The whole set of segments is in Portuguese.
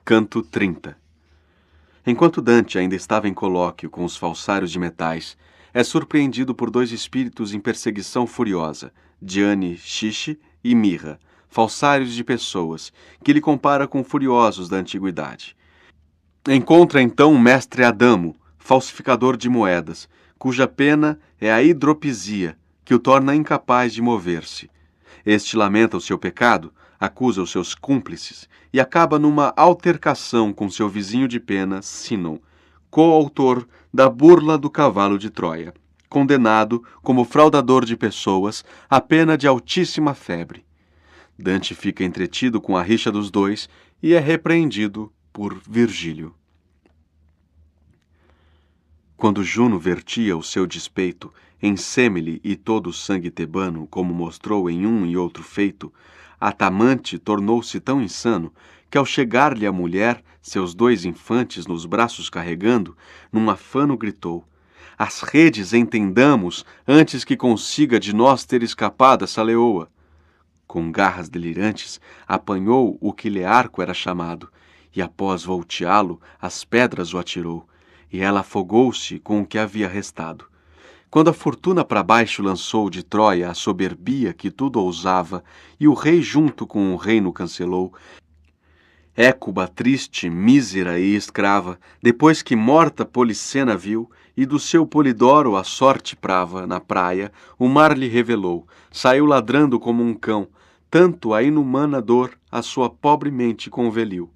Canto 30. Enquanto Dante ainda estava em colóquio com os falsários de metais, é surpreendido por dois espíritos em perseguição furiosa, Diane Xixi e Mirra, falsários de pessoas, que ele compara com furiosos da antiguidade. Encontra então o mestre Adamo, falsificador de moedas, cuja pena é a hidropisia, que o torna incapaz de mover-se. Este lamenta o seu pecado, acusa os seus cúmplices e acaba numa altercação com seu vizinho de pena, Sinon, coautor da Burla do Cavalo de Troia, condenado como fraudador de pessoas à pena de altíssima febre. Dante fica entretido com a rixa dos dois e é repreendido por Virgílio. Quando Juno vertia o seu despeito em Semele e todo o sangue tebano, como mostrou em um e outro feito, Atamante tornou-se tão insano que, ao chegar-lhe a mulher, seus dois infantes nos braços carregando, num afano gritou: "As redes entendamos, antes que consiga de nós ter escapado essa leoa." Com garras delirantes, apanhou o que Learco era chamado, e após volteá-lo, as pedras o atirou, e ela afogou-se com o que havia restado. Quando a fortuna para baixo lançou de Troia a soberbia que tudo ousava, e o rei junto com o reino cancelou, Écuba triste, mísera e escrava, depois que morta Policena viu, e do seu Polidoro a sorte prava, na praia, o mar lhe revelou, saiu ladrando como um cão, tanto a inumana dor a sua pobre mente conveliu.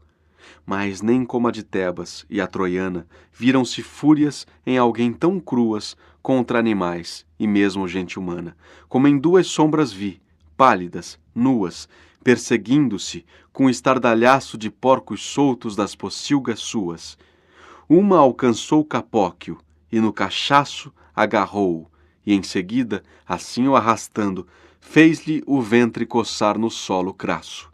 Mas nem como a de Tebas e a troiana viram-se fúrias em alguém tão cruas contra animais e mesmo gente humana, como em duas sombras vi, pálidas, nuas, perseguindo-se com estardalhaço de porcos soltos das pocilgas suas. Uma alcançou Capóquio e no cachaço agarrou-o, e em seguida, assim o arrastando, fez-lhe o ventre coçar no solo crasso.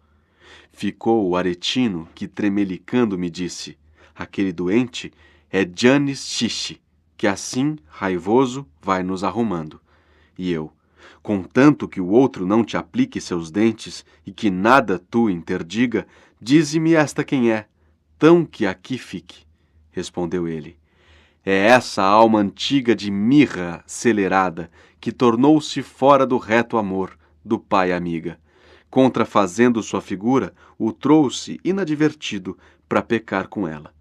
Ficou o aretino que, tremelicando, me disse: "Aquele doente é Dianis Xixi, que assim, raivoso, vai nos arrumando." E eu: "Contanto que o outro não te aplique seus dentes e que nada tu interdiga, dize-me esta quem é, tão que aqui fique." Respondeu ele: "É essa a alma antiga de mirra celerada, que tornou-se fora do reto amor do pai amiga. Contrafazendo sua figura, o trouxe inadvertido para pecar com ela.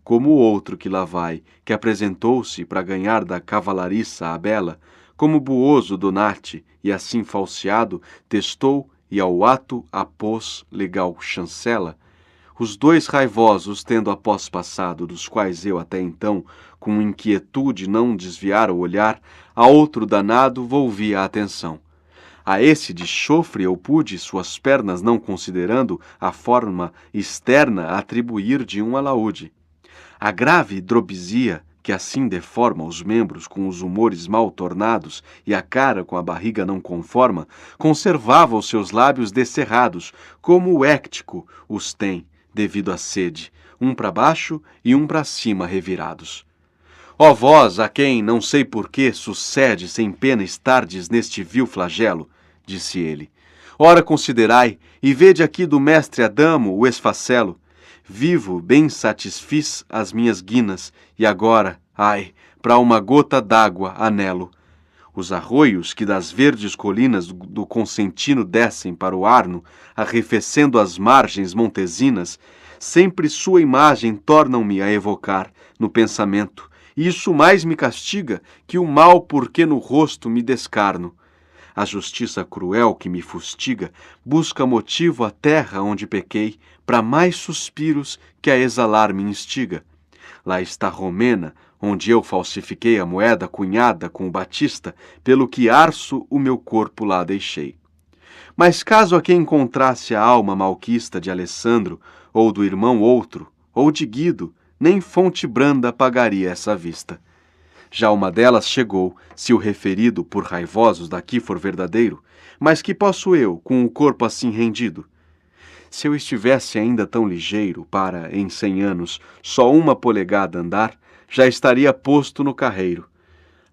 Como o outro que lá vai, que apresentou-se para ganhar da cavalariça a bela, como buoso Donati, e assim falseado, testou e ao ato apôs legal chancela, os dois raivosos, tendo após passado, dos quais eu até então, com inquietude não desviara o olhar, a outro danado volvi a atenção. A esse de chofre eu pude, suas pernas não considerando, a forma externa atribuir de um alaúde. A grave hidropisia, que assim deforma os membros com os humores mal tornados e a cara com a barriga não conforma, conservava os seus lábios descerrados, como o éctico os tem, devido à sede, um para baixo e um para cima revirados. Ó vós, a quem, não sei porquê, sucede sem pena estardes neste vil flagelo, disse ele. Ora considerai, e vede aqui do mestre Adamo o esfacelo. Vivo, bem satisfiz as minhas guinas, e agora, ai, para uma gota d'água anelo. Os arroios que das verdes colinas do Consentino descem para o Arno, arrefecendo as margens montesinas, sempre sua imagem tornam-me a evocar no pensamento, e isso mais me castiga que o mal porque no rosto me descarno. A justiça cruel que me fustiga busca motivo à terra onde pequei, para mais suspiros que a exalar me instiga. Lá está Romena, onde eu falsifiquei a moeda cunhada com o Batista, pelo que arço o meu corpo lá deixei. Mas caso aqui encontrasse a alma malquista de Alessandro, ou do irmão outro, ou de Guido, nem fonte branda pagaria essa vista. Já uma delas chegou, se o referido por raivosos daqui for verdadeiro, mas que posso eu, com o corpo assim rendido? Se eu estivesse ainda tão ligeiro para, em 100 anos, só uma polegada andar, já estaria posto no carreiro.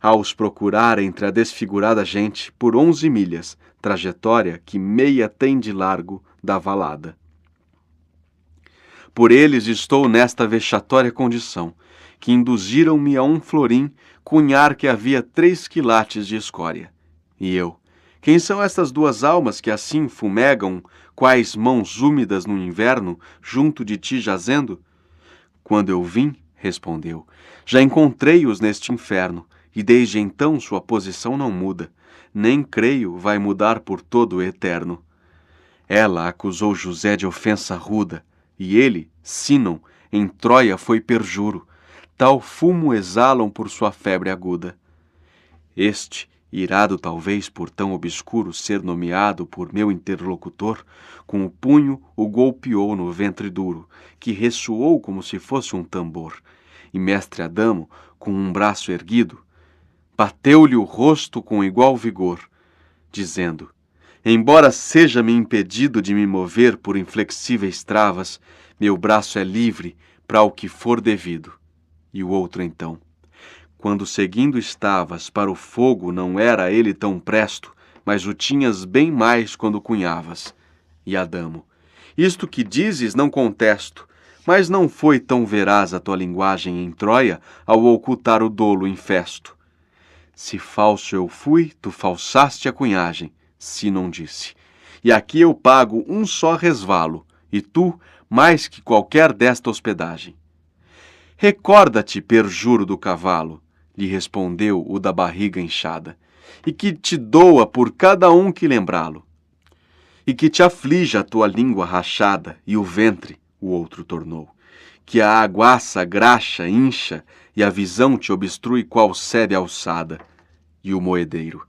A os procurar entre a desfigurada gente por 11 milhas, trajetória que meia tem de largo da valada. Por eles estou nesta vexatória condição, que induziram-me a um florim cunhar que havia 3 quilates de escória. E eu, quem são estas 2 almas que assim fumegam, quais mãos úmidas no inverno, junto de ti jazendo? Quando eu vim, respondeu, já encontrei-os neste inferno, e desde então sua posição não muda, nem creio vai mudar por todo o eterno. Ela acusou José de ofensa ruda, e ele, Sinon, em Troia foi perjuro, tal fumo exalam por sua febre aguda. Este, irado talvez por tão obscuro ser nomeado por meu interlocutor, com o punho o golpeou no ventre duro, que ressoou como se fosse um tambor, e mestre Adamo, com um braço erguido, bateu-lhe o rosto com igual vigor, dizendo, embora seja-me impedido de me mover por inflexíveis travas, meu braço é livre para o que for devido. E o outro então, quando seguindo estavas para o fogo não era ele tão presto, mas o tinhas bem mais quando cunhavas. E Adamo, isto que dizes não contesto, mas não foi tão veraz a tua linguagem em Troia ao ocultar o dolo infesto. Se falso eu fui, tu falsaste a cunhagem, Sinon disse. E aqui eu pago um só resvalo, e tu, mais que qualquer desta hospedagem. Recorda-te, perjuro do cavalo, lhe respondeu o da barriga inchada, e que te doa por cada um que lembrá-lo. E que te aflija a tua língua rachada, e o ventre, o outro tornou, que a aguaça graxa incha, e a visão te obstrui qual sebe alçada. E o moedeiro,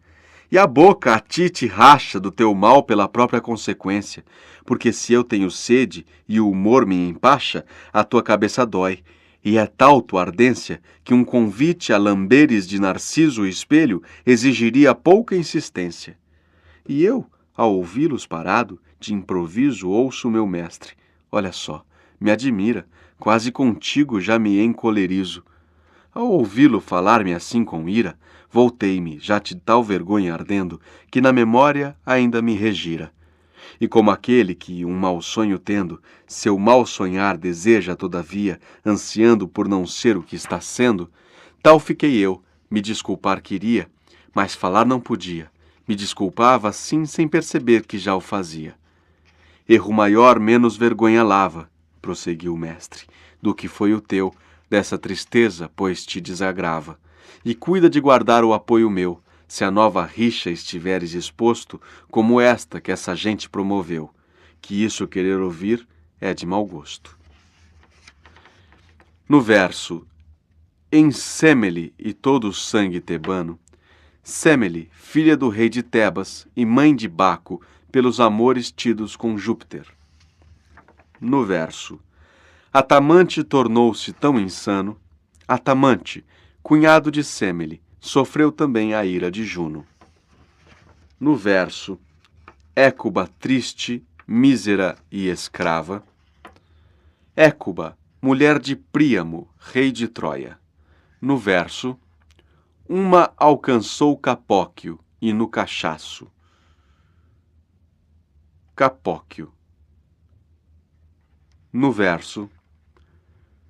e a boca a ti te racha do teu mal pela própria consequência, porque se eu tenho sede e o humor me empacha, a tua cabeça dói, e é tal tua ardência que um convite a lamberes de narciso o espelho exigiria pouca insistência. E eu, ao ouvi-los parado, de improviso ouço meu mestre. Olha só, me admira, quase contigo já me encolerizo. Ao ouvi-lo falar-me assim com ira, voltei-me, já de tal vergonha ardendo, que na memória ainda me regira. E como aquele que, um mau sonho tendo, seu mal sonhar deseja todavia, ansiando por não ser o que está sendo, tal fiquei eu, me desculpar queria, mas falar não podia. Me desculpava assim sem perceber que já o fazia. Erro maior menos vergonha lava, prosseguiu o mestre, do que foi o teu, dessa tristeza, pois te desagrava. E cuida de guardar o apoio meu, se a nova rixa estiveres exposto, como esta que essa gente promoveu, que isso querer ouvir é de mau gosto. No verso, em Semele e todo o sangue tebano, Semele, filha do rei de Tebas e mãe de Baco, pelos amores tidos com Júpiter. No verso, Atamante tornou-se tão insano, Atamante, cunhado de Semele, sofreu também a ira de Juno. No verso, Écuba triste, mísera e escrava, Écuba, mulher de Príamo, rei de Troia. No verso, uma alcançou Capóquio, e no cachaço. Capóquio. No verso,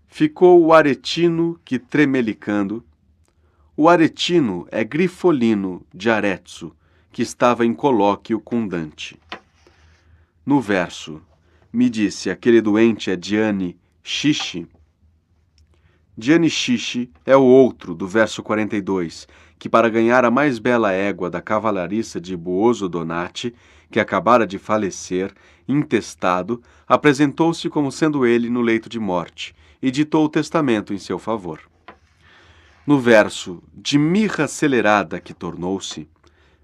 ficou o aretino que tremelicando. O aretino é Grifolino de Arezzo, que estava em colóquio com Dante. No verso, me disse, aquele doente é Diane Xixi. Diane Xixi é o outro, do verso 42, que para ganhar a mais bela égua da cavalariça de Buoso Donati, que acabara de falecer, intestado, apresentou-se como sendo ele no leito de morte, e ditou o testamento em seu favor. No verso, de mirra acelerada que tornou-se,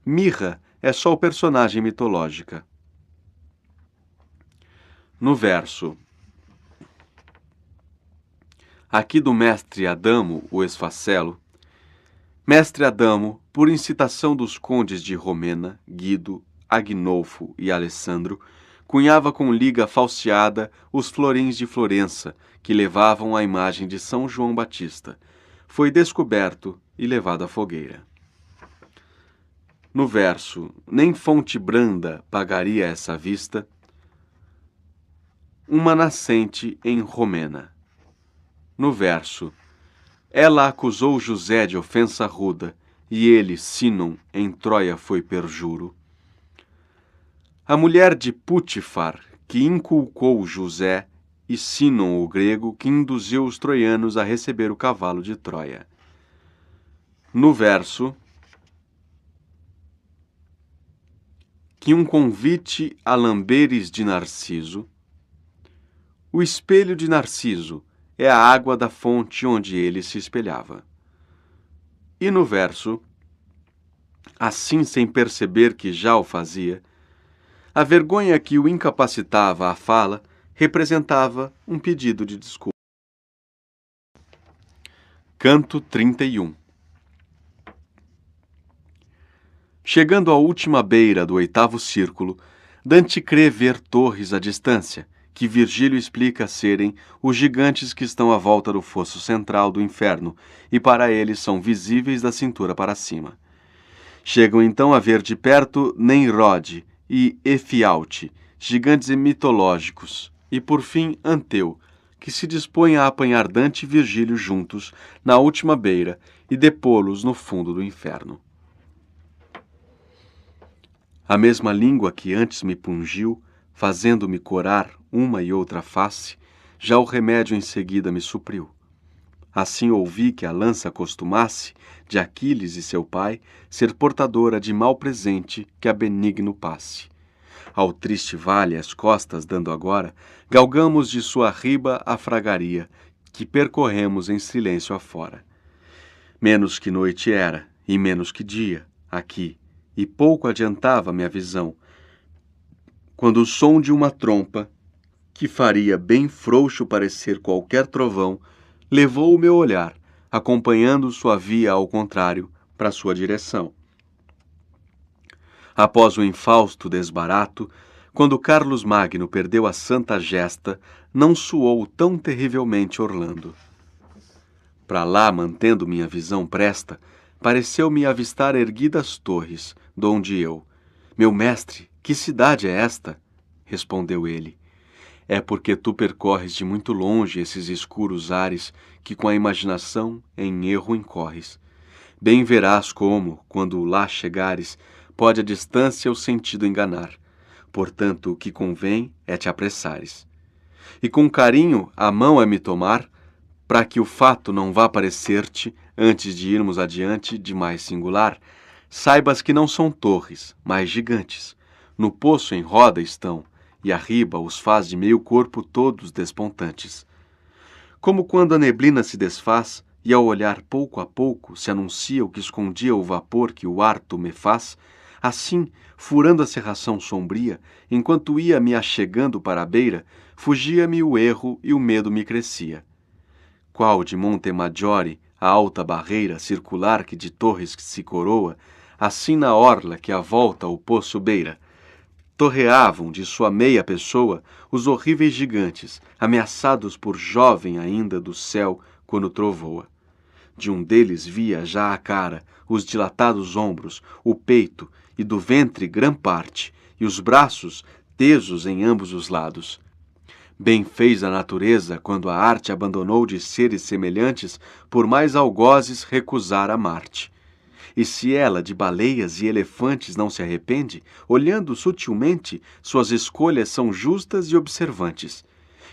mirra é só o personagem mitológica. No verso, aqui do mestre Adamo, o esfacelo, mestre Adamo, por incitação dos condes de Romena, Guido, Agnolfo e Alessandro, cunhava com liga falseada os florins de Florença, que levavam a imagem de São João Batista. Foi descoberto e levado à fogueira. No verso, nem fonte branda pagaria essa vista, uma nascente em Romena. No verso: ela acusou José de ofensa ruda, e ele, Sinon, em Troia foi perjuro. A mulher de Putifar, que inculcou José, e Sinon, o grego, que induziu os troianos a receber o cavalo de Troia. No verso: que um convite a lamberes de Narciso. O espelho de Narciso é a água da fonte onde ele se espelhava. E no verso: assim sem perceber que já o fazia, a vergonha que o incapacitava à fala representava um pedido de desculpa. Canto 31. Chegando à última beira do 8º círculo, Dante crê ver torres à distância, que Virgílio explica serem os gigantes que estão à volta do fosso central do inferno, e para ele são visíveis da cintura para cima. Chegam então a ver de perto Nemrod e Efialte, gigantes mitológicos, e por fim Anteu, que se dispõe a apanhar Dante e Virgílio juntos na última beira e depô-los no fundo do inferno. A mesma língua que antes me pungiu, fazendo-me corar uma e outra face, já o remédio em seguida me supriu. Assim ouvi que a lança costumasse, de Aquiles e seu pai, ser portadora de mal presente que a benigno passe. Ao triste vale as costas dando agora, galgamos de sua riba a fragaria, que percorremos em silêncio afora. Menos que noite era, e menos que dia, aqui, e pouco adiantava minha visão, quando o som de uma trompa, que faria bem frouxo parecer qualquer trovão, levou o meu olhar, acompanhando sua via ao contrário, para sua direção. Após o infausto desbarato, quando Carlos Magno perdeu a santa gesta, não soou tão terrivelmente Orlando. Para lá, mantendo minha visão presta, pareceu-me avistar erguidas torres, donde eu: meu mestre, que cidade é esta? Respondeu ele: é porque tu percorres de muito longe esses escuros ares que com a imaginação em erro incorres. Bem verás como, quando lá chegares, pode a distância o sentido enganar. Portanto, o que convém é te apressares. E com carinho a mão é me tomar, para que o fato não vá parecer-te, antes de irmos adiante, de mais singular, saibas que não são torres, mas gigantes. No poço em roda estão, e arriba os faz de meio corpo todos despontantes. Como quando a neblina se desfaz, e ao olhar pouco a pouco se anuncia o que escondia o vapor que o ar tumefaz, assim, furando a cerração sombria, enquanto ia me achegando para a beira, fugia-me o erro e o medo me crescia. Qual de Monte Maggiore, a alta barreira circular que de torres se coroa, assim na orla que à volta o poço beira, torreavam de sua meia pessoa os horríveis gigantes, ameaçados por jovem ainda do céu quando trovoa. De um deles via já a cara, os dilatados ombros, o peito, e do ventre grã parte, e os braços tesos em ambos os lados. Bem fez a natureza quando a arte abandonou de seres semelhantes por mais algozes recusar a Marte. E se ela de baleias e elefantes não se arrepende, olhando sutilmente, suas escolhas são justas e observantes,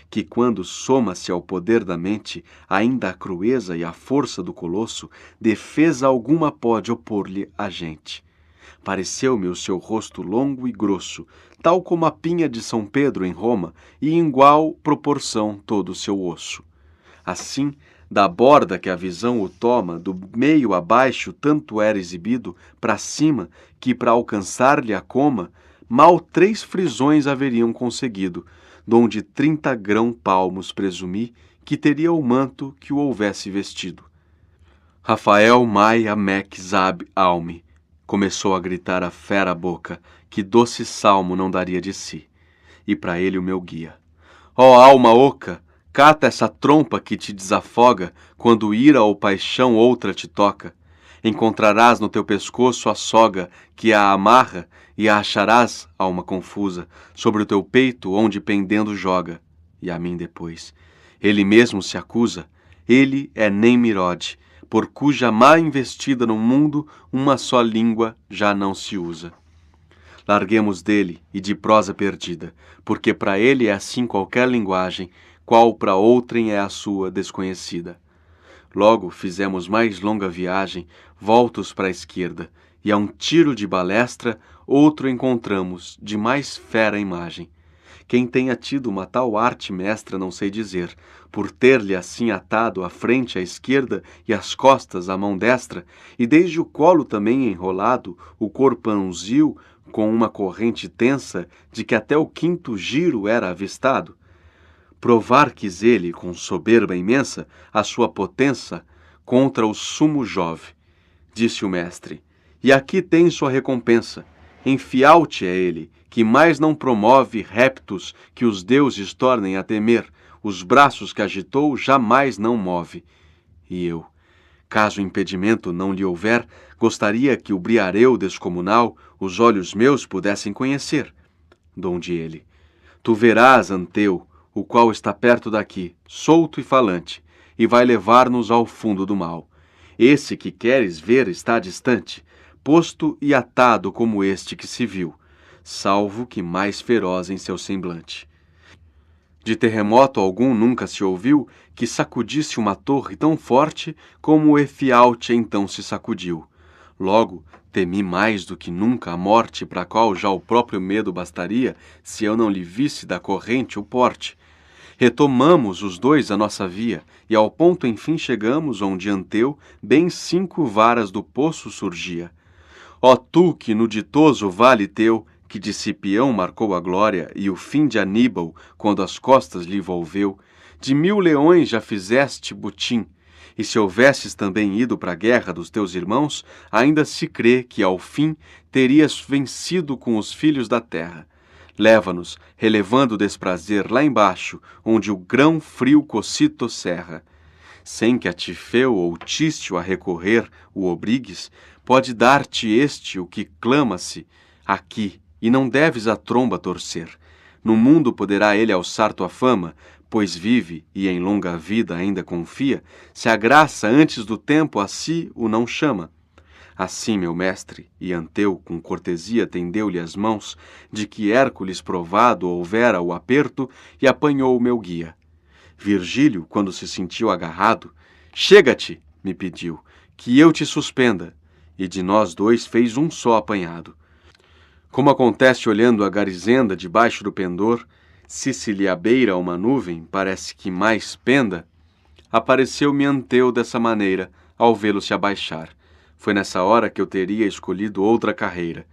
que quando soma-se ao poder da mente, ainda a crueza e a força do colosso, defesa alguma pode opor-lhe a gente. Pareceu-me o seu rosto longo e grosso, tal como a pinha de São Pedro em Roma, e em igual proporção todo o seu osso. Assim, da borda que a visão o toma, do meio abaixo tanto era exibido, para cima, que para alcançar-lhe a coma, mal 3 frisões haveriam conseguido, donde 30 grão-palmos presumi que teria o manto que o houvesse vestido. Rafael Mai Amec Zab Alme, começou a gritar a fera boca, que doce salmo não daria de si, e para ele o meu guia. Ó alma oca, cata essa trompa que te desafoga, quando ira ou paixão outra te toca. Encontrarás no teu pescoço a soga que a amarra, e a acharás, alma confusa, sobre o teu peito onde pendendo joga. e a mim depois. Ele mesmo se acusa, ele é Nemrod, por cuja má investida no mundo uma só língua já não se usa. Larguemos dele e de prosa perdida, porque para ele é assim qualquer linguagem, qual para outrem é a sua desconhecida. Logo fizemos mais longa viagem, voltos para a esquerda, e a um tiro de balestra outro encontramos, de mais fera imagem. Quem tenha tido uma tal arte mestra não sei dizer, por ter-lhe assim atado a frente à esquerda e as costas à mão destra, e desde o colo também enrolado o corpãozil com uma corrente tensa de que até o quinto giro era avistado. Provar quis ele, com soberba imensa, a sua potência contra o sumo Jove. Disse o mestre, e aqui tens sua recompensa. Enfial-te é ele, que mais não promove reptos que os deuses tornem a temer, os braços que agitou jamais não move. E eu, caso impedimento não lhe houver, gostaria que o briareu descomunal os olhos meus pudessem conhecer. Donde ele, tu verás, Anteu, o qual está perto daqui, solto e falante, e vai levar-nos ao fundo do mal. Esse que queres ver está distante, posto e atado como este que se viu, salvo que mais feroz em seu semblante. De terremoto algum nunca se ouviu que sacudisse uma torre tão forte como o Efialte então se sacudiu. Logo, temi mais do que nunca a morte, para a qual já o próprio medo bastaria, se eu não lhe visse da corrente o porte. Retomamos os dois a nossa via, e ao ponto enfim chegamos onde Anteu bem 5 varas do poço surgia. Ó tu que no ditoso vale teu, que de Cipião marcou a glória e o fim de Aníbal, quando as costas lhe volveu, de 1000 leões já fizeste butim, e se houvesses também ido para a guerra dos teus irmãos, ainda se crê que ao fim terias vencido com os filhos da terra. Leva-nos, relevando o desprazer lá embaixo, onde o grão frio cocito serra. Sem que a Tifeu ou Tístio a recorrer o obrigues, pode dar-te este o que clama-se aqui, e não deves a tromba torcer. No mundo poderá ele alçar tua fama, pois vive e em longa vida ainda confia, se a graça antes do tempo a si o não chama. Assim, meu mestre, e Anteu com cortesia tendeu-lhe as mãos, de que Hércules provado houvera o aperto, e apanhou o meu guia. Virgílio, quando se sentiu agarrado, chega-te, me pediu, que eu te suspenda, e de nós dois fez um só apanhado. Como acontece olhando a garizenda debaixo do pendor, se lhe abeira uma nuvem, parece que mais penda, apareceu-me Anteu dessa maneira, ao vê-lo se abaixar. Foi nessa hora que eu teria escolhido outra carreira.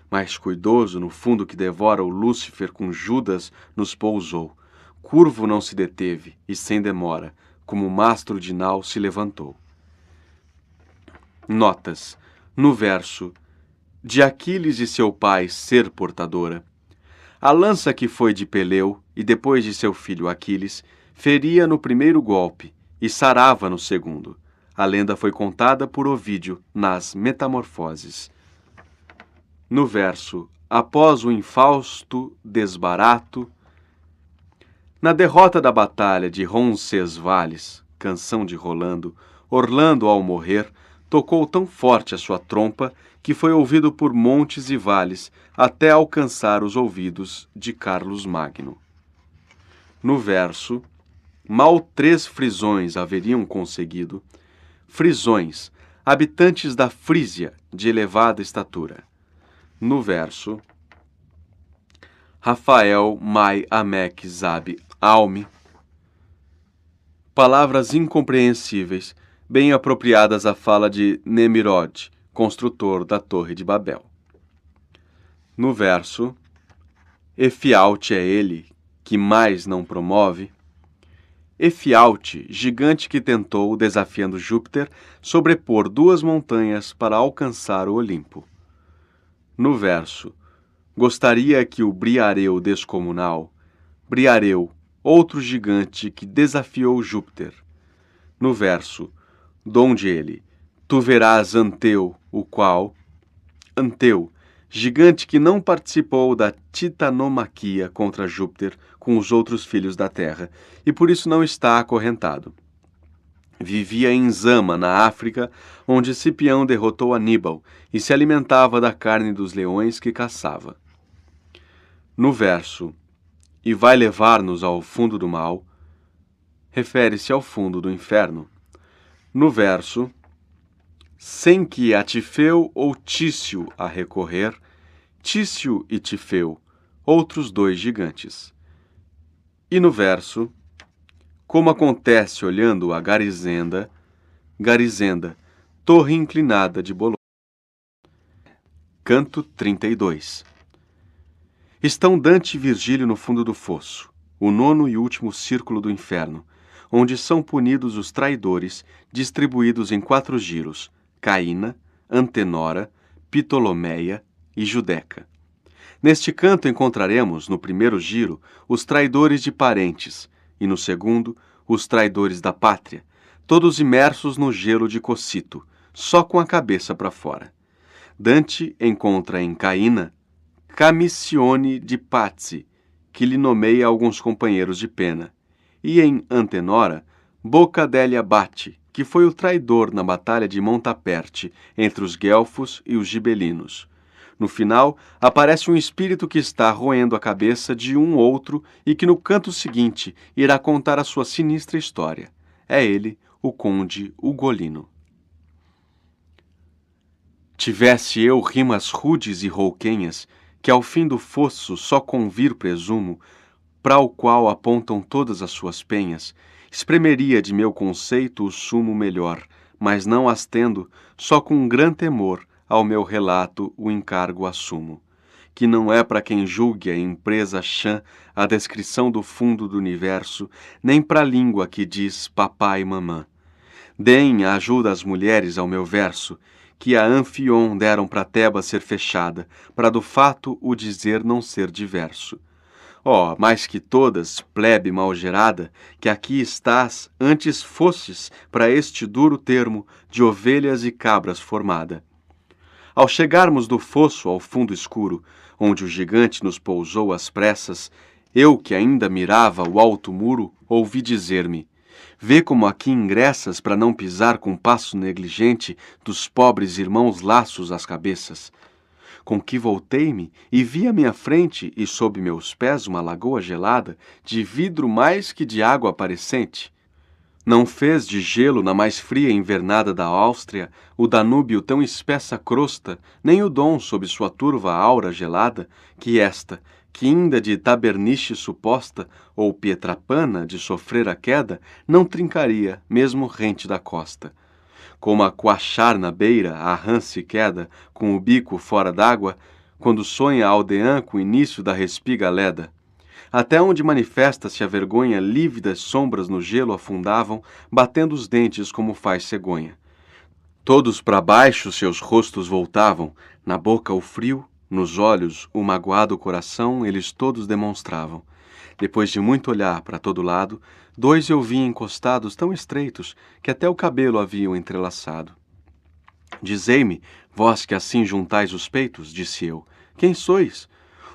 Mas cuidoso, no fundo que devora o Lúcifer com Judas, nos pousou. Curvo não se deteve, e sem demora, como mastro de nau se levantou. Notas. No verso, de Aquiles e seu pai ser portadora. A lança que foi de Peleu, e depois de seu filho Aquiles, feria no primeiro golpe, e sarava no segundo. A lenda foi contada por Ovídio nas Metamorfoses. No verso, após o infausto desbarato, na derrota da batalha de Roncesvalles, canção de Rolando, Orlando, ao morrer, tocou tão forte a sua trompa que foi ouvido por montes e vales até alcançar os ouvidos de Carlos Magno. No verso, mal 3 frisões haveriam conseguido, frisões, habitantes da Frísia de elevada estatura. No verso, Rafael, Mai, Amek, Zabe, Alme. Palavras incompreensíveis, bem apropriadas à fala de Nemrod, construtor da Torre de Babel. No verso, Efialte é ele, que mais não promove. Efialte, gigante que tentou, desafiando Júpiter, sobrepor 2 montanhas para alcançar o Olimpo. No verso, gostaria que o briareu descomunal, briareu, outro gigante que desafiou Júpiter. No verso, donde ele, tu verás Anteu, o qual, Anteu, gigante que não participou da titanomaquia contra Júpiter com os outros filhos da Terra, e por isso não está acorrentado. Vivia em Zama, na África, onde Cipião derrotou Aníbal, e se alimentava da carne dos leões que caçava. No verso, e vai levar-nos ao fundo do mal, refere-se ao fundo do inferno. No verso, sem que a Tifeu ou Tício a recorrer, Tício e Tifeu, outros dois gigantes. E no verso, como acontece olhando a Garizenda, Garizenda, torre inclinada de Bolonha. Canto 32. Estão Dante e Virgílio no fundo do fosso, o nono e último círculo do inferno, onde são punidos os traidores, distribuídos em 4 giros, Caína, Antenora, Ptolomeia e Judeca. Neste canto encontraremos, no primeiro giro, os traidores de parentes, e no segundo, os traidores da pátria, todos imersos no gelo de Cossito, só com a cabeça para fora. Dante encontra em Caína Camissione de Pazzi, que lhe nomeia alguns companheiros de pena, e em Antenora, Bocca degli Abati, que foi o traidor na batalha de Montaperte entre os guelfos e os gibelinos. No final, aparece um espírito que está roendo a cabeça de um outro e que no canto seguinte irá contar a sua sinistra história. É ele, o conde Ugolino. Tivesse eu rimas rudes e rouquenhas, que ao fim do fosso só convir presumo, para o qual apontam todas as suas penhas, espremeria de meu conceito o sumo melhor, mas não as tendo, só com gran temor ao meu relato o encargo assumo, que não é para quem julgue a empresa chã a descrição do fundo do universo, nem para a língua que diz papai e mamã. Deem a ajuda às mulheres ao meu verso, que a Anfion deram para Tebas ser fechada, para do fato o dizer não ser diverso. Ó, mais que todas, plebe mal gerada, que aqui estás, antes fostes, para este duro termo, de ovelhas e cabras formada. Ao chegarmos do fosso ao fundo escuro, onde o gigante nos pousou às pressas, eu, que ainda mirava o alto muro, ouvi dizer-me: vê como aqui ingressas para não pisar com passo negligente dos pobres irmãos laços às cabeças. Com que voltei-me e vi à minha frente e sob meus pés uma lagoa gelada, de vidro mais que de água aparecente. Não fez de gelo na mais fria invernada da Áustria o Danúbio tão espessa crosta, nem o Dom sob sua turva aura gelada, que esta, que ainda de taberniche suposta, ou Pietrapana de sofrer a queda, não trincaria, mesmo rente da costa. Como a coachar na beira, a rã se queda, com o bico fora d'água, quando sonha a aldeã com o início da respiga leda. Até onde manifesta-se a vergonha, lívidas sombras no gelo afundavam, batendo os dentes como faz cegonha. Todos para baixo seus rostos voltavam, na boca o frio, nos olhos o magoado coração eles todos demonstravam. Depois de muito olhar para todo lado, 2 eu vi encostados tão estreitos que até o cabelo haviam entrelaçado. Dizei-me, vós que assim juntais os peitos, disse eu, quem sois?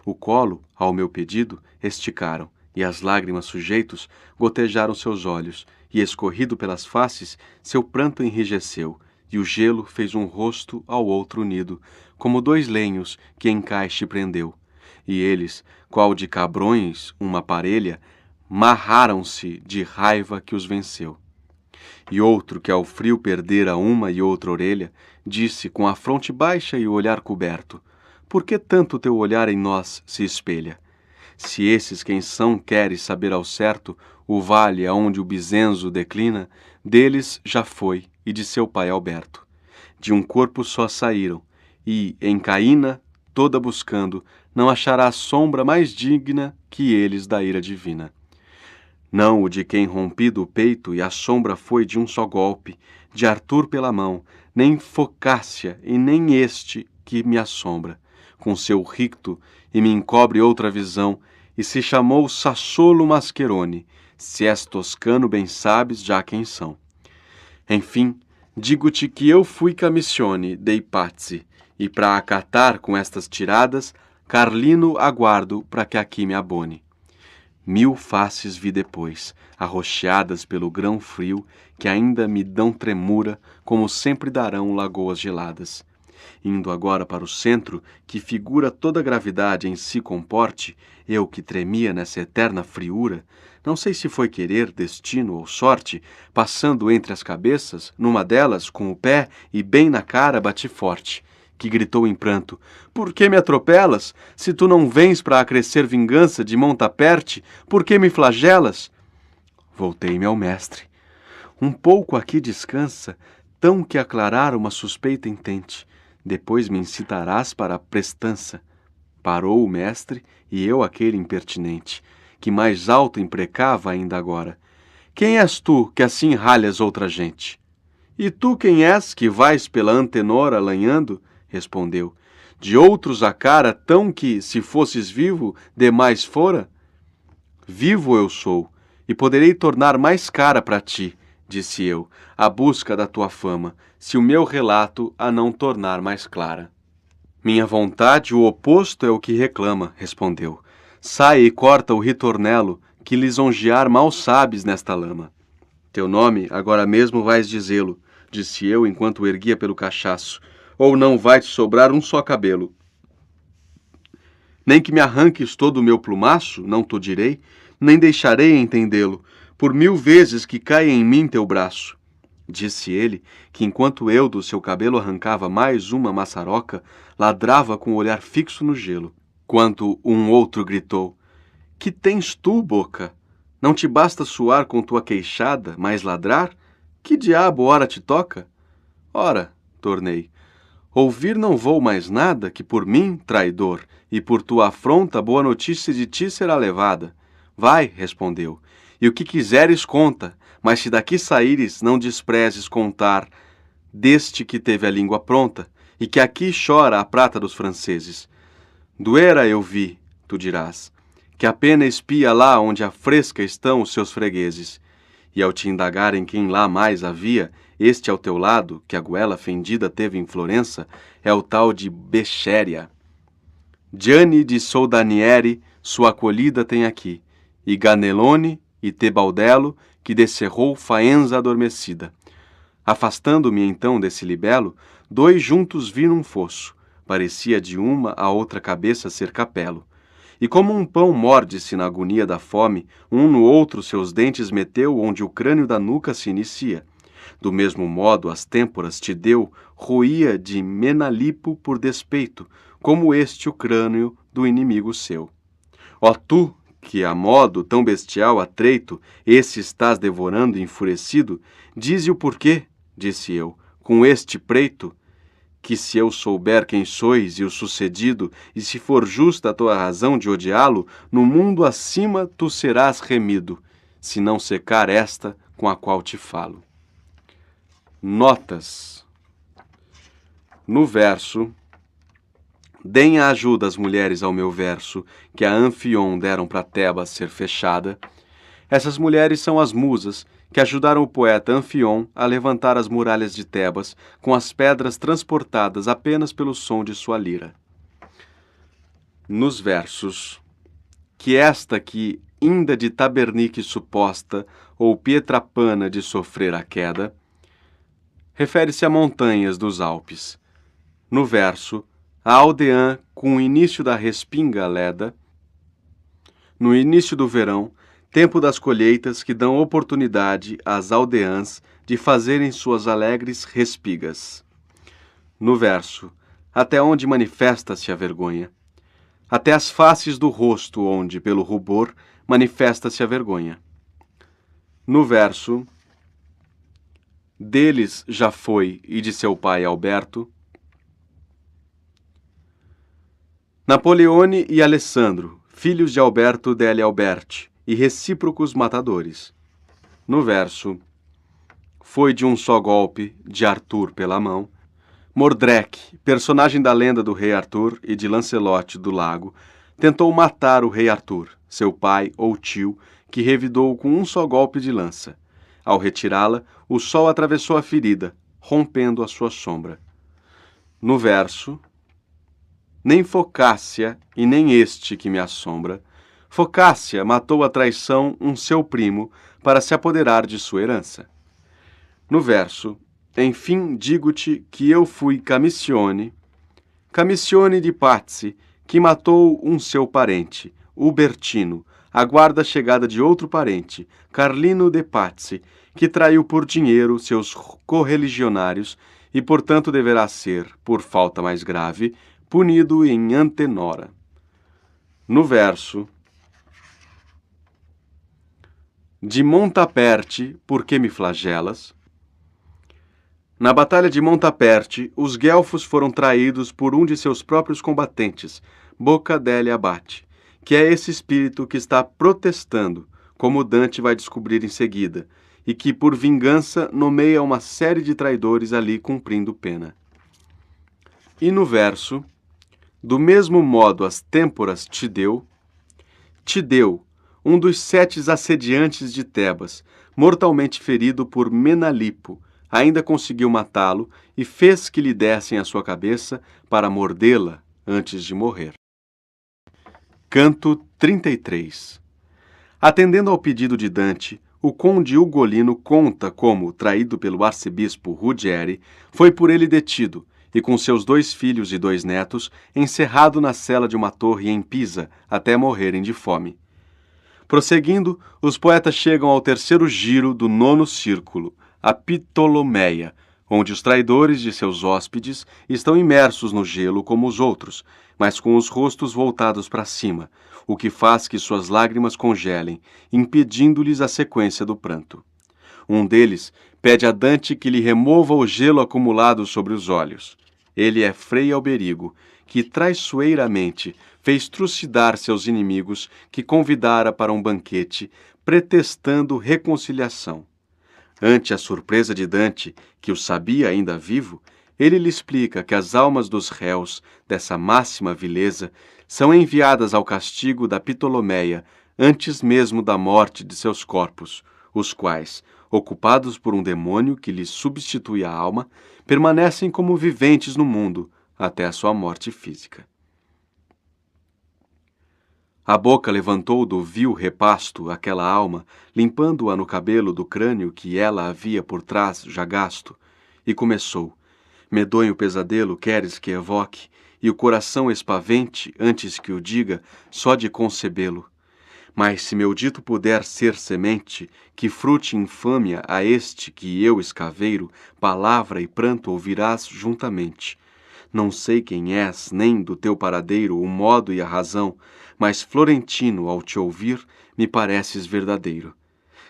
O colo, ao meu pedido, esticaram, e as lágrimas sujeitos gotejaram seus olhos, e escorrido pelas faces, seu pranto enrijeceu, e o gelo fez um rosto ao outro unido, como 2 lenhos que encaixe prendeu. E eles, qual de cabrões uma parelha, marraram-se de raiva que os venceu. E outro, que ao frio perdera uma e outra orelha, disse com a fronte baixa e o olhar coberto: por que tanto teu olhar em nós se espelha? Se esses quem são queres saber ao certo, o vale aonde o Bizenzo declina, deles já foi, e de seu pai Alberto. De um corpo só saíram, e, em Caína, toda buscando, não achará sombra mais digna que eles da ira divina. Não o de quem rompido o peito e a sombra foi de um só golpe, de Arthur pela mão, nem Focácia e nem este que me assombra, com seu ricto e me encobre outra visão, e se chamou Sassolo Mascherone, se és toscano bem sabes já quem são. Enfim, digo-te que eu fui Camissione dei Pazzi, e para acatar com estas tiradas, Carlino aguardo para que aqui me abone. 1000 faces vi depois, arroxeadas pelo grão frio, que ainda me dão tremura, como sempre darão lagoas geladas. Indo agora para o centro, que figura toda a gravidade em si comporte, eu que tremia nessa eterna friura, não sei se foi querer, destino ou sorte, passando entre as cabeças, numa delas, com o pé e bem na cara bati forte, que gritou em pranto: por que me atropelas? Se tu não vens para acrescer vingança de montaperte, por que me flagelas? Voltei-me ao mestre. Um pouco aqui descansa, tão que aclarar uma suspeita intente. Depois me incitarás para a prestança. Parou o mestre e eu aquele impertinente, que mais alto imprecava ainda agora: quem és tu que assim ralhas outra gente? E tu quem és que vais pela antenora lanhando? Respondeu: de outros a cara tão que, se fosses vivo, demais fora? Vivo eu sou, e poderei tornar mais cara para ti, disse eu, a busca da tua fama, se o meu relato a não tornar mais clara. Minha vontade o oposto é o que reclama, respondeu. Sai e corta o ritornelo, que lisonjear mal sabes nesta lama. Teu nome agora mesmo vais dizê-lo, disse eu enquanto o erguia pelo cachaço, ou não vai te sobrar um só cabelo. Nem que me arranques todo o meu plumaço, não to direi, nem deixarei entendê-lo, por 1000 vezes que caia em mim teu braço. Disse ele, que enquanto eu do seu cabelo arrancava mais uma maçaroca, ladrava com o olhar fixo no gelo. Quanto um outro gritou: que tens tu, boca? Não te basta suar com tua queixada, mas ladrar? Que diabo ora te toca? Ora, tornei, ouvir não vou mais nada que por mim, traidor, e por tua afronta boa notícia de ti será levada. Vai, respondeu, e o que quiseres conta, mas se daqui saíres, não desprezes contar deste que teve a língua pronta, e que aqui chora a prata dos franceses. Doera eu vi, tu dirás, que a pena espia lá onde a fresca estão os seus fregueses. E ao te indagarem quem lá mais havia, este ao teu lado, que a goela fendida teve em Florença, é o tal de Bechéria. Gianni de Soldanieri sua acolhida tem aqui, e Ganelone e Tebaldello, que descerrou Faenza adormecida. Afastando-me então desse libelo, 2 juntos vi num fosso, parecia de uma a outra cabeça ser capelo. E como um pão morde-se na agonia da fome, um no outro seus dentes meteu onde o crânio da nuca se inicia. Do mesmo modo as têmporas te deu, roía de Menalipo por despeito, como este o crânio do inimigo seu. Ó tu, que a modo tão bestial atreito, esse estás devorando enfurecido, dize o porquê, disse eu, com este preito, que se eu souber quem sois e o sucedido, e se for justa a tua razão de odiá-lo, no mundo acima tu serás remido, se não secar esta com a qual te falo. Notas. No verso: deem a ajuda as mulheres ao meu verso, que a Anfion deram para Tebas ser fechada. Essas mulheres são as musas, que ajudaram o poeta Anfion a levantar as muralhas de Tebas, com as pedras transportadas apenas pelo som de sua lira. Nos versos: que esta que, inda de Tabernique suposta, ou Pietrapana de sofrer a queda, refere-se a montanhas dos Alpes. No verso: a aldeã com o início da respinga leda. No início do verão, tempo das colheitas que dão oportunidade às aldeãs de fazerem suas alegres respigas. No verso: até onde manifesta-se a vergonha. Até as faces do rosto onde, pelo rubor, manifesta-se a vergonha. No verso: deles já foi, e de seu pai Alberto, Napoleone e Alessandro, filhos de Alberto delle Alberti, e recíprocos matadores. No verso: foi de um só golpe, de Arthur pela mão, Mordrec, personagem da lenda do rei Arthur e de Lancelot do Lago, tentou matar o rei Arthur, seu pai ou tio, que revidou com um só golpe de lança. Ao retirá-la, o sol atravessou a ferida, rompendo a sua sombra. No verso: nem Focácia e nem este que me assombra. Focácia matou a traição um seu primo para se apoderar de sua herança. No verso: enfim digo-te que eu fui Camicione de Pazzi, que matou um seu parente, Ubertino, aguarda a chegada de outro parente, Carlino de Pazzi, que traiu por dinheiro seus correligionários e, portanto, deverá ser, por falta mais grave, punido em antenora. No verso: de Montaperte, por que me flagelas? Na batalha de Montaperte, os guelfos foram traídos por um de seus próprios combatentes, Bocca degli Abati, que é esse espírito que está protestando, como Dante vai descobrir em seguida, e que, por vingança, nomeia uma série de traidores ali cumprindo pena. E no verso: do mesmo modo as têmporas Tideu, um dos 7 assediantes de Tebas, mortalmente ferido por Menalipo, ainda conseguiu matá-lo e fez que lhe dessem a sua cabeça para mordê-la antes de morrer. Canto 33. Atendendo ao pedido de Dante, o conde Ugolino conta como, traído pelo arcebispo Ruggieri, foi por ele detido e, com seus 2 filhos e 2 netos, encerrado na cela de uma torre em Pisa até morrerem de fome. Prosseguindo, os poetas chegam ao terceiro giro do 9º círculo, a Ptolomeia, onde os traidores de seus hóspedes estão imersos no gelo como os outros, mas com os rostos voltados para cima, o que faz que suas lágrimas congelem, impedindo-lhes a sequência do pranto. Um deles pede a Dante que lhe remova o gelo acumulado sobre os olhos. Ele é Frei Alberigo, que traiçoeiramente fez trucidar seus inimigos, que convidara para um banquete, pretextando reconciliação. Ante a surpresa de Dante, que o sabia ainda vivo, ele lhe explica que as almas dos réus dessa máxima vileza são enviadas ao castigo da Ptolomeia antes mesmo da morte de seus corpos, os quais, ocupados por um demônio que lhes substitui a alma, permanecem como viventes no mundo até a sua morte física. A boca levantou do vil repasto aquela alma, limpando-a no cabelo do crânio que ela havia por trás já gasto, e começou: medonho pesadelo queres que evoque, e o coração espavente, antes que o diga, só de concebê-lo. Mas se meu dito puder ser semente, que frute infâmia a este que eu escaveiro, palavra e pranto ouvirás juntamente. Não sei quem és, nem do teu paradeiro o modo e a razão, mas, Florentino, ao te ouvir, me pareces verdadeiro.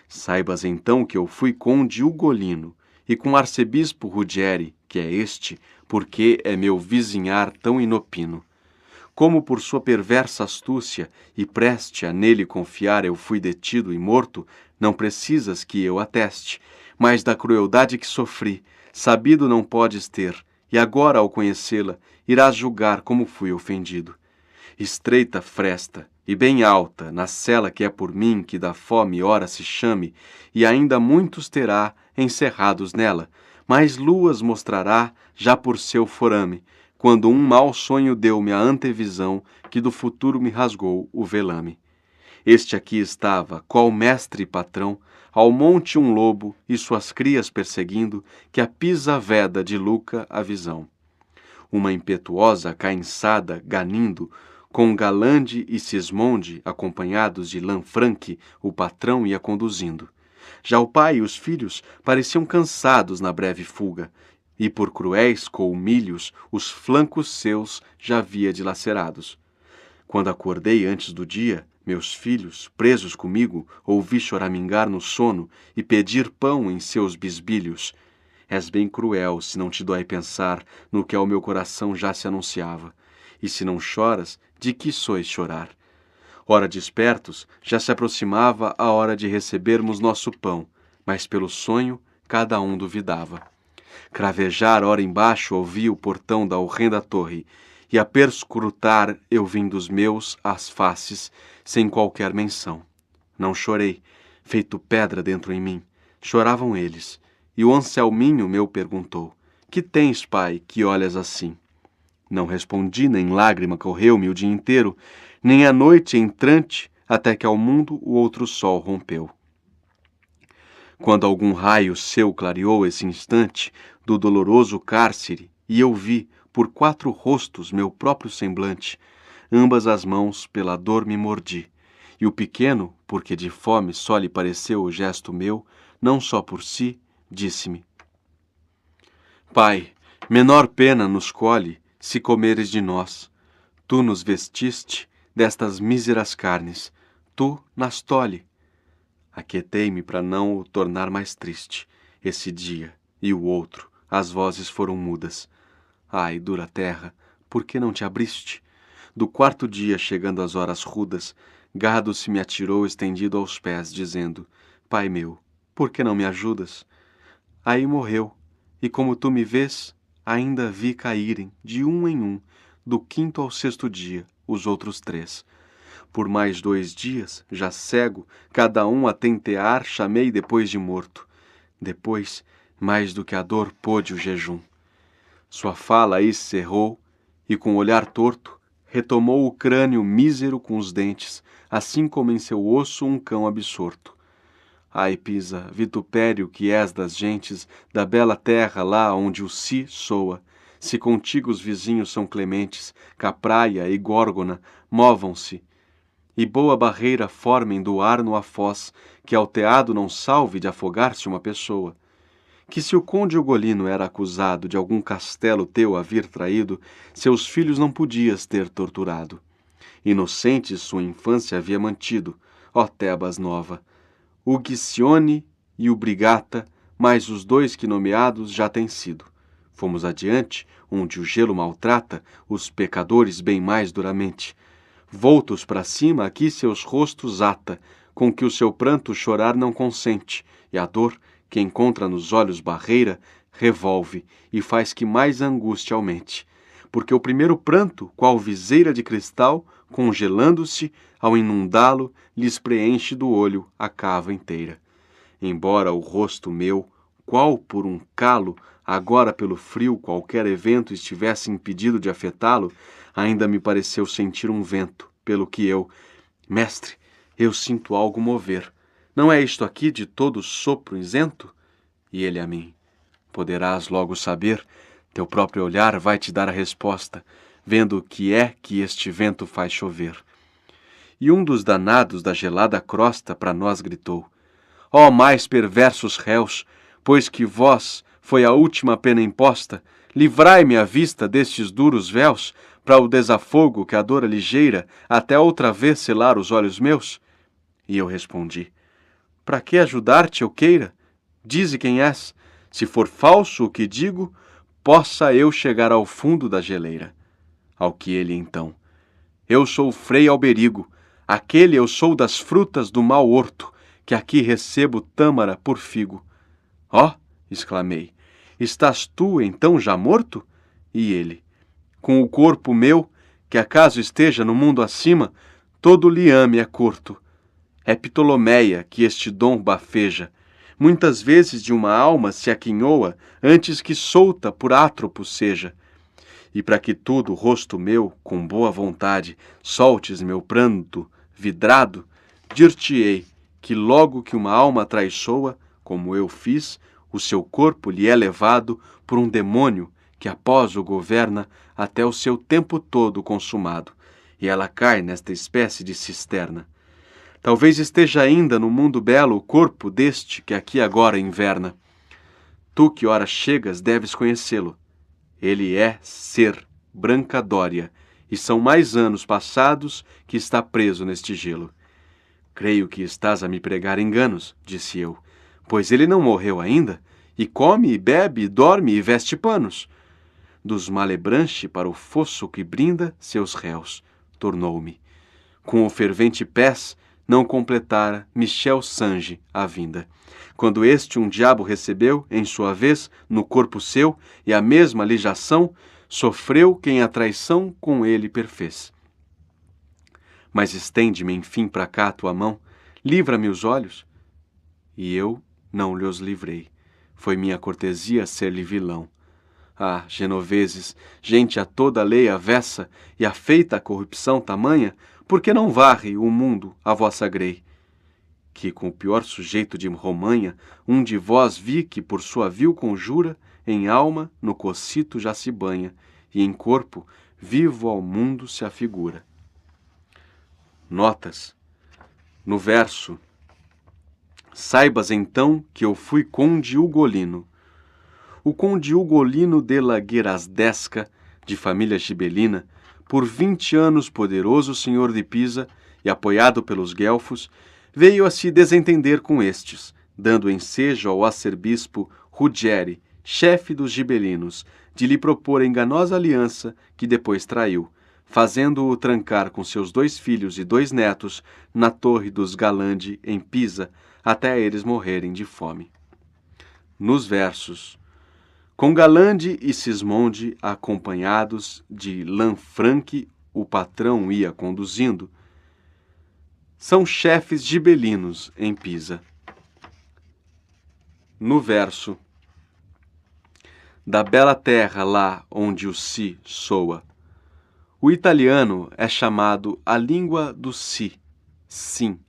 Saibas então que eu fui conde Ugolino, e com arcebispo Ruggieri, que é este, porque é meu vizinhar tão inopino. Como por sua perversa astúcia e preste a nele confiar eu fui detido e morto, não precisas que eu ateste, mas da crueldade que sofri, sabido não podes ter, e agora, ao conhecê-la, irás julgar como fui ofendido. Estreita fresta, e bem alta, na cela que é por mim, que da fome ora se chame, e ainda muitos terá encerrados nela, mais luas mostrará, já por seu forame, quando um mau sonho deu-me a antevisão, que do futuro me rasgou o velame. Este aqui estava, qual mestre e patrão, ao monte um lobo e suas crias perseguindo, que a Pisa veda de Luca a visão. Uma impetuosa cainçada ganindo, com Galande e Sismonde, acompanhados de Lanfranchi, o patrão ia conduzindo. Já o pai e os filhos pareciam cansados na breve fuga, e por cruéis colmilhos os flancos seus já havia dilacerados. Quando acordei antes do dia, meus filhos, presos comigo, ouvi choramingar no sono e pedir pão em seus bisbilhos. És bem cruel se não te dói pensar no que ao meu coração já se anunciava. E se não choras, de que sois chorar? Ora despertos, já se aproximava a hora de recebermos nosso pão, mas pelo sonho cada um duvidava. Cravejar ora embaixo ouvi o portão da horrenda torre, e a perscrutar eu vim dos meus as faces, sem qualquer menção. Não chorei, feito pedra dentro em mim. Choravam eles, e o Anselminho meu perguntou: Que tens, pai, que olhas assim? Não respondi, nem lágrima correu-me o dia inteiro, nem a noite entrante, até que ao mundo o outro sol rompeu. Quando algum raio seu clareou esse instante do doloroso cárcere, e eu vi, por 4 rostos, meu próprio semblante, ambas as mãos pela dor me mordi, e o pequeno, porque de fome só lhe pareceu o gesto meu, não só por si, disse-me: Pai, menor pena nos colhe, se comeres de nós. Tu nos vestiste destas míseras carnes, tu nas tolhe. Aquietei-me para não o tornar mais triste. Esse dia e o outro, as vozes foram mudas. Ai, dura terra, por que não te abriste? Do 4º dia, chegando às horas rudas, gado se me atirou estendido aos pés, dizendo: Pai meu, por que não me ajudas? Aí morreu, e como tu me vês, ainda vi caírem, de um em um, do 5º ao 6º dia, os outros 3. Por mais 2 dias, já cego, cada um a tentear, chamei depois de morto. Depois, mais do que a dor, pôde o jejum. Sua fala aí se cerrou, e com o olhar torto, retomou o crânio mísero com os dentes, assim como em seu osso um cão absorto. Ai, Pisa, vitupério que és das gentes, da bela terra lá onde o si soa, se contigo os vizinhos são clementes, Capraia e Górgona movam-se, e boa barreira formem do ar no afoz, que ao teado não salve de afogar-se uma pessoa. Que se o conde Ugolino era acusado de algum castelo teu haver traído, seus filhos não podias ter torturado. Inocente sua infância havia mantido, ó Tebas nova, o Gicione e o Brigata, mais os 2 que nomeados já têm sido. Fomos adiante, onde o gelo maltrata os pecadores bem mais duramente. Voltos para cima, aqui seus rostos ata, com que o seu pranto chorar não consente, e a dor, que encontra nos olhos barreira, revolve, e faz que mais a angústia aumente. Porque o primeiro pranto, qual viseira de cristal, congelando-se, ao inundá-lo, lhes preenche do olho a cava inteira. Embora o rosto meu, qual por um calo, agora pelo frio qualquer evento estivesse impedido de afetá-lo, ainda me pareceu sentir um vento, pelo que eu: Mestre, eu sinto algo mover. Não é isto aqui de todo sopro isento? E ele a mim: Poderás logo saber, teu próprio olhar vai te dar a resposta, vendo o que é que este vento faz chover. E um dos danados da gelada crosta para nós gritou: Ó mais perversos réus, pois que vós foi a última pena imposta, livrai-me a vista destes duros véus, para o desafogo que a dor ligeira até outra vez selar os olhos meus? E eu respondi: Para que ajudar-te eu queira? Dize quem és, se for falso o que digo, possa eu chegar ao fundo da geleira. Ao que ele então: Eu sou Frei Alberigo, aquele eu sou das frutas do mau horto, que aqui recebo tâmara por figo. Ó, exclamei, estás tu então já morto? E ele: Com o corpo meu, que acaso esteja no mundo acima, todo liame é curto. É Ptolomeia que este dom bafeja, muitas vezes de uma alma se aquinhoa, antes que solta por átropo seja. E para que tudo, rosto meu, com boa vontade, soltes meu pranto vidrado, dir-te-ei que logo que uma alma traiçoa, como eu fiz, o seu corpo lhe é levado por um demônio que após o governa até o seu tempo todo consumado, e ela cai nesta espécie de cisterna. Talvez esteja ainda no mundo belo o corpo deste que aqui agora inverna. Tu que ora chegas deves conhecê-lo. Ele é ser, Branca Dória, e são mais anos passados que está preso neste gelo. Creio que estás a me pregar enganos, disse eu, pois ele não morreu ainda, e come, e bebe, e dorme, e veste panos. Dos Malebranche para o fosso que brinda seus réus, tornou-me. Com o fervente pés, não completara Michel Sange a vinda. Quando este um diabo recebeu, em sua vez, no corpo seu, e a mesma lijação, sofreu quem a traição com ele perfez. Mas estende-me, enfim, para cá a tua mão, livra-me os olhos. E eu não lhe os livrei. Foi minha cortesia ser-lhe vilão. Ah, genoveses, gente a toda lei avessa e afeita a corrupção tamanha, por que não varre o mundo a vossa grei? Que com o pior sujeito de Romanha, um de vós vi que por sua vil conjura, em alma no cocito já se banha, e em corpo vivo ao mundo se afigura. Notas. No verso: saibas então que eu fui conde ugolino. O conde Ugolino de la Guerasdesca, de família gibelina, por 20 anos poderoso senhor de Pisa e apoiado pelos guelfos, veio a se desentender com estes, dando ensejo ao arcebispo Ruggieri, chefe dos gibelinos, de lhe propor a enganosa aliança que depois traiu, fazendo-o trancar com seus 2 filhos e 2 netos na torre dos Galandi, em Pisa, até eles morrerem de fome. Nos versos: com Galande e Sismonde, acompanhados de Lanfranc, o patrão ia conduzindo, são chefes gibelinos em Pisa. No verso: da bela terra lá onde o si soa, o italiano é chamado a língua do si, sim.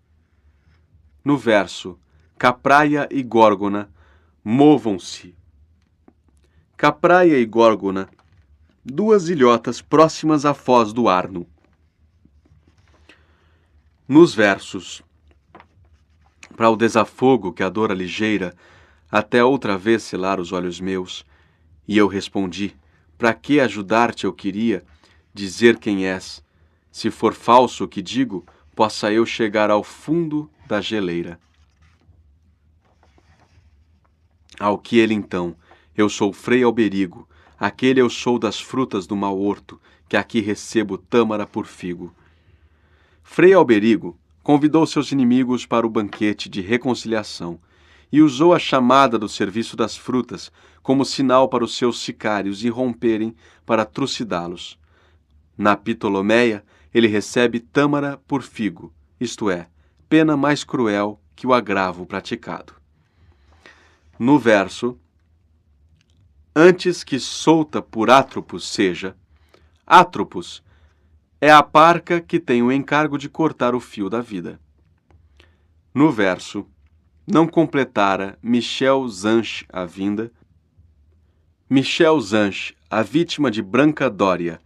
No verso: Capraia e Górgona, movam-se. Capraia e Górgona, 2 ilhotas próximas à foz do Arno. Nos versos: para o desafogo que a dor ligeira, até outra vez selar os olhos meus, e eu respondi: para que ajudar-te eu queria, dizer quem és, se for falso o que digo, possa eu chegar ao fundo da geleira. Ao que ele então: eu sou Frei Alberigo, aquele eu sou das frutas do mau horto, que aqui recebo tâmara por figo. Frei Alberigo convidou seus inimigos para o banquete de reconciliação e usou a chamada do serviço das frutas como sinal para os seus sicários irromperem para trucidá-los. Na Ptolomeia, ele recebe tâmara por figo, isto é, pena mais cruel que o agravo praticado. No verso: antes que solta por Atropos seja. Atropos é a parca que tem o encargo de cortar o fio da vida. No verso: não completara Michel Zanche a vinda. Michel Zanche, a vítima de Branca Dória,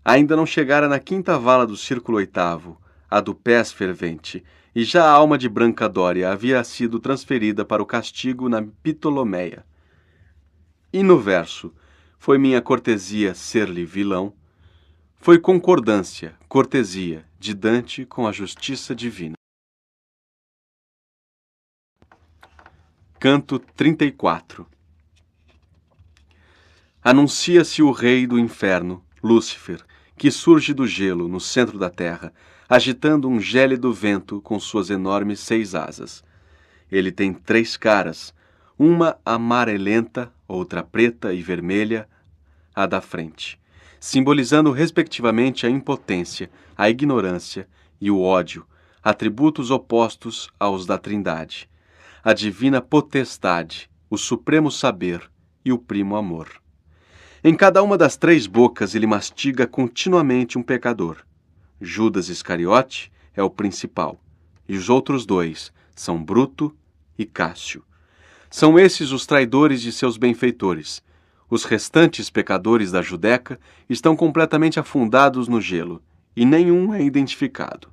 ainda não chegara na 5ª vala do círculo 8º, a do pés fervente, e já a alma de Branca Dória havia sido transferida para o castigo na Ptolomeia. E no verso: foi minha cortesia ser-lhe vilão, foi concordância, cortesia, de Dante com a justiça divina. Canto 34. Anuncia-se o rei do inferno, Lúcifer, que surge do gelo no centro da terra, agitando um gélido vento com suas enormes 6 asas. Ele tem 3 caras, uma amarelenta, outra preta e vermelha, a da frente, simbolizando respectivamente a impotência, a ignorância e o ódio, atributos opostos aos da Trindade, a divina potestade, o supremo saber e o primo amor. Em cada uma das 3 bocas ele mastiga continuamente um pecador. Judas Iscariote é o principal, e os outros 2 são Bruto e Cássio. São esses os traidores de seus benfeitores. Os restantes pecadores da Judeca estão completamente afundados no gelo, e nenhum é identificado.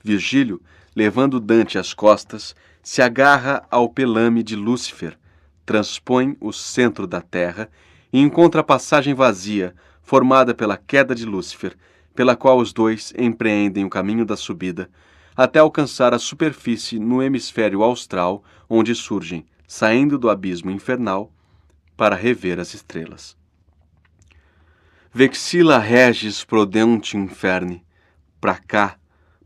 Virgílio, levando Dante às costas, se agarra ao pelame de Lúcifer, transpõe o centro da terra e encontra a passagem vazia, formada pela queda de Lúcifer, pela qual os 2 empreendem o caminho da subida, até alcançar a superfície no hemisfério austral, onde surgem, saindo do abismo infernal, para rever as estrelas. Vexila regis prodeunt inferni, pra cá,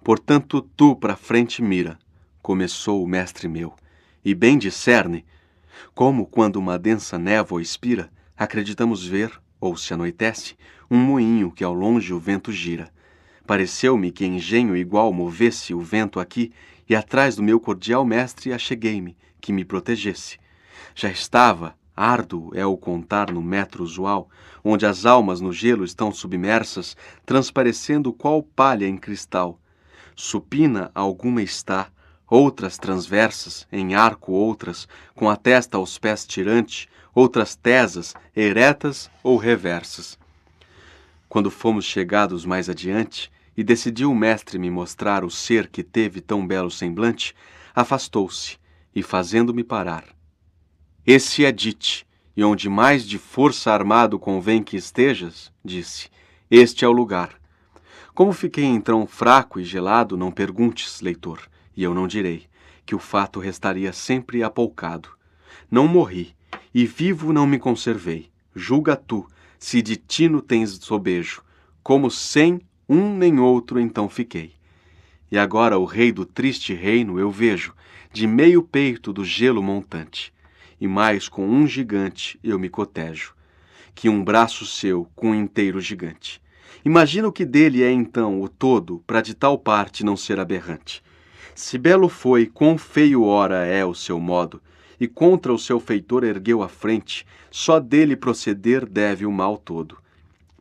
portanto tu pra frente mira, começou o mestre meu, e bem discerne, como quando uma densa névoa expira, acreditamos ver, ou se anoitece, um moinho que ao longe o vento gira. Pareceu-me que engenho igual movesse o vento aqui, e atrás do meu cordial mestre acheguei-me, que me protegesse. Já estava, Árduo é o contar no metro usual, onde as almas no gelo estão submersas, transparecendo qual palha em cristal. Supina alguma está, outras transversas, em arco outras, com a testa aos pés tirante, outras tesas, eretas ou reversas. Quando fomos chegados mais adiante, e decidiu o mestre me mostrar o ser que teve tão belo semblante, afastou-se, e fazendo-me parar. Esse é Dite, e onde mais de força armado convém que estejas, disse, este é o lugar. Como fiquei então fraco e gelado, não perguntes, leitor, e eu não direi, que o fato restaria sempre apoucado. Não morri, e vivo não me conservei. Julga tu, se de tino tens sobejo, como sem um nem outro então fiquei. E agora o rei do triste reino eu vejo, de meio peito do gelo montante, e mais com um gigante eu me cotejo, que um braço seu com um inteiro gigante. Imagina o que dele é então o todo, para de tal parte não ser aberrante. Se belo foi, quão feio ora é o seu modo, e contra o seu feitor ergueu a frente, só dele proceder deve o mal todo.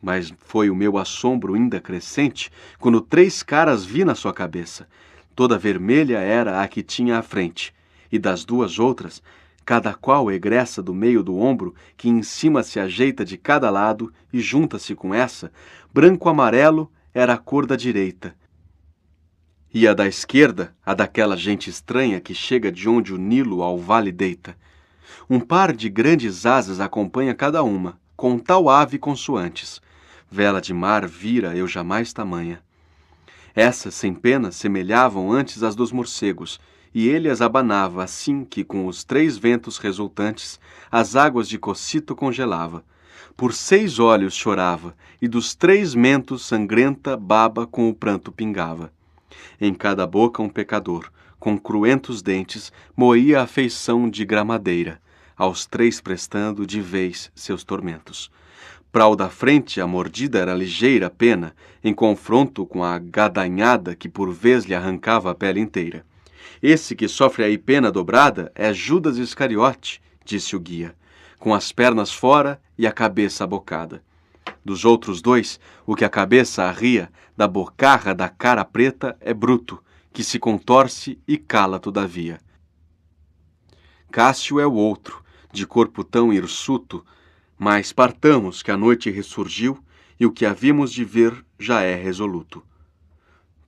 Mas foi o meu assombro ainda crescente, quando 3 caras vi na sua cabeça. Toda vermelha era a que tinha à frente, e das 2 outras, cada qual egressa do meio do ombro, que em cima se ajeita de cada lado e junta-se com essa, branco-amarelo era a cor da direita. E a da esquerda, a daquela gente estranha que chega de onde o Nilo ao vale deita. Um par de grandes asas acompanha cada uma, com tal ave consoantes. Vela de mar vira eu jamais tamanha. Essas, sem pena, semelhavam antes as dos morcegos, e ele as abanava assim que, com os 3 ventos resultantes, as águas de Cocito congelava. Por 6 olhos chorava, e dos 3 mentos sangrenta baba com o pranto pingava. Em cada boca um pecador, com cruentos dentes, moía a feição de gramadeira, aos 3 prestando de vez seus tormentos. Pra o da frente a mordida era ligeira pena, em confronto com a gadanhada que por vez lhe arrancava a pele inteira. Esse que sofre aí pena dobrada é Judas Iscariote, disse o guia, com as pernas fora e a cabeça abocada. Dos outros 2, o que a cabeça arria, da bocarra da cara preta, é Bruto, que se contorce e cala todavia. Cássio é o outro, de corpo tão hirsuto, mas partamos que a noite ressurgiu e o que havíamos de ver já é resoluto.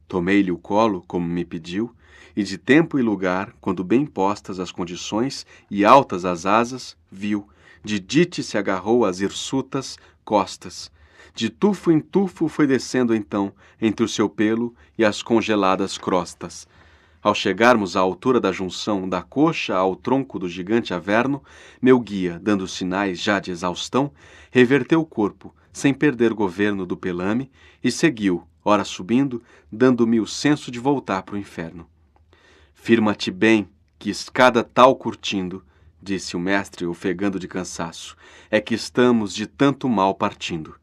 Tomei-lhe o colo, como me pediu, e de tempo e lugar, quando bem postas as condições e altas as asas, viu, de Dite se agarrou às hirsutas costas. De tufo em tufo foi descendo então, entre o seu pelo e as congeladas crostas. Ao chegarmos à altura da junção da coxa ao tronco do gigante Averno, meu guia, dando sinais já de exaustão, reverteu o corpo, sem perder governo do pelame, e seguiu, ora subindo, dando-me o senso de voltar para o inferno. Firma-te bem, que escada tal curtindo, disse o mestre, ofegando de cansaço, é que estamos de tanto mal partindo.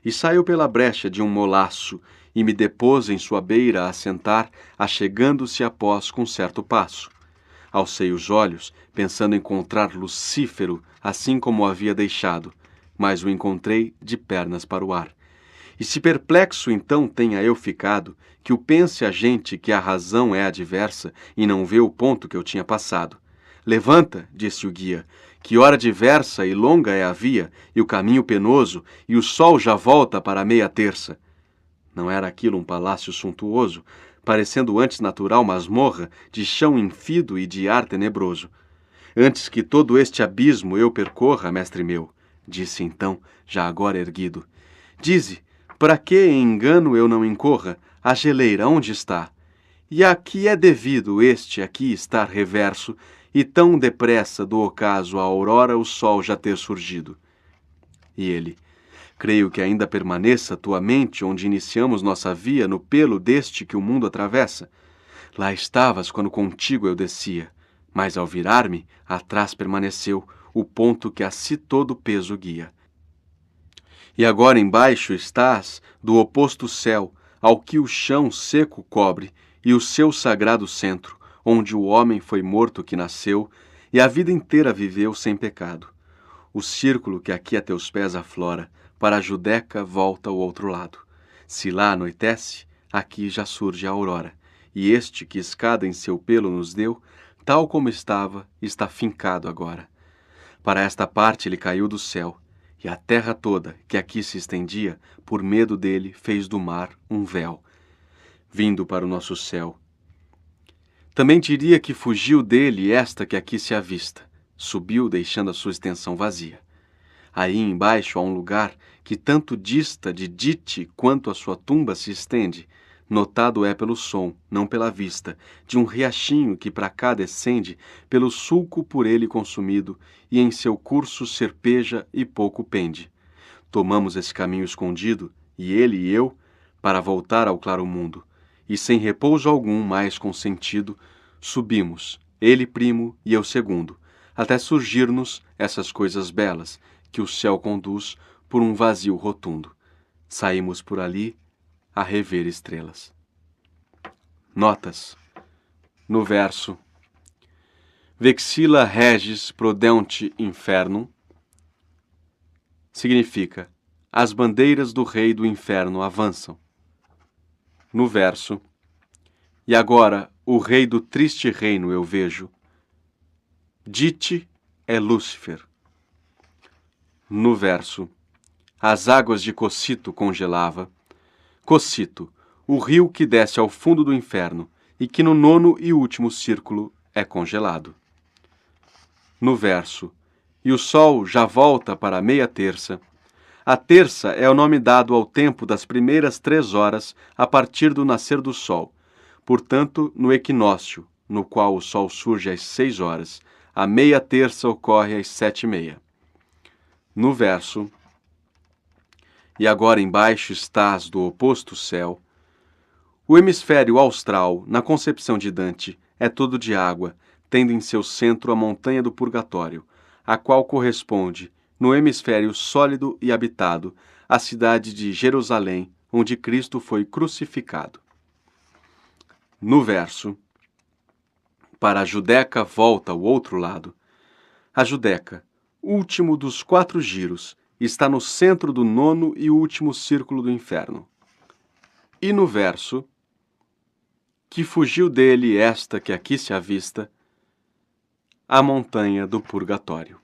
E saiu pela brecha de um molaço, e me depôs em sua beira a sentar, achegando-se após com certo passo. Alcei os olhos, pensando encontrar Lucífero, assim como o havia deixado, mas o encontrei de pernas para o ar. E se perplexo então tenha eu ficado, que o pense a gente que a razão é adversa e não vê o ponto que eu tinha passado. Levanta, disse o guia, que hora diversa e longa é a via, e o caminho penoso, e o sol já volta para a meia terça. Não era aquilo um palácio suntuoso, parecendo antes natural masmorra, de chão infido e de ar tenebroso. Antes que todo este abismo eu percorra, mestre meu, disse então, já agora erguido, dize, para que em engano eu não incorra, a geleira onde está? E a que é devido este aqui estar reverso, e tão depressa do ocaso a aurora o sol já ter surgido? E ele, creio que ainda permaneça tua mente onde iniciamos nossa via no pelo deste que o mundo atravessa. Lá estavas quando contigo eu descia, mas ao virar-me, atrás permaneceu o ponto que a si todo peso guia. E agora embaixo estás do oposto céu, ao que o chão seco cobre, e o seu sagrado centro, onde o homem foi morto que nasceu, e a vida inteira viveu sem pecado. O círculo que aqui a teus pés aflora, para a Judeca volta ao outro lado. Se lá anoitece, aqui já surge a aurora, e este que escada em seu pelo nos deu, tal como estava, está fincado agora. Para esta parte ele caiu do céu, e a terra toda, que aqui se estendia, por medo dele, fez do mar um véu, vindo para o nosso céu. Também diria que fugiu dele esta que aqui se avista, subiu deixando a sua extensão vazia. Aí embaixo há um lugar que tanto dista de Dite quanto a sua tumba se estende, notado é pelo som, não pela vista, de um riachinho que para cá descende, pelo sulco por ele consumido, e em seu curso serpeja e pouco pende. Tomamos esse caminho escondido, e ele e eu, para voltar ao claro mundo, e sem repouso algum mais consentido, subimos, ele primo e eu segundo, até surgir-nos essas coisas belas, que o céu conduz por um vazio rotundo. Saímos por ali a rever estrelas. Notas. No verso: Vexilla regis prodeunt infernum significa: as bandeiras do rei do inferno avançam. No verso: e agora o rei do triste reino eu vejo. Dite é Lúcifer. No verso: as águas de Cossito congelava. Cossito, o rio que desce ao fundo do inferno e que no nono e último círculo é congelado. No verso: e o sol já volta para a meia terça. A terça é o nome dado ao tempo das primeiras 3 horas a partir do nascer do sol. Portanto, no equinócio, no qual o sol surge às 6 horas, a meia terça ocorre às 7h30. No verso: e agora embaixo estás do oposto céu. O hemisfério austral, na concepção de Dante, é todo de água, tendo em seu centro a montanha do purgatório, a qual corresponde, no hemisfério sólido e habitado, a cidade de Jerusalém, onde Cristo foi crucificado. No verso: para a Judeca volta o outro lado. A Judeca, último dos 4 giros, está no centro do nono e último círculo do inferno. E no verso: que fugiu dele esta que aqui se avista, a montanha do purgatório.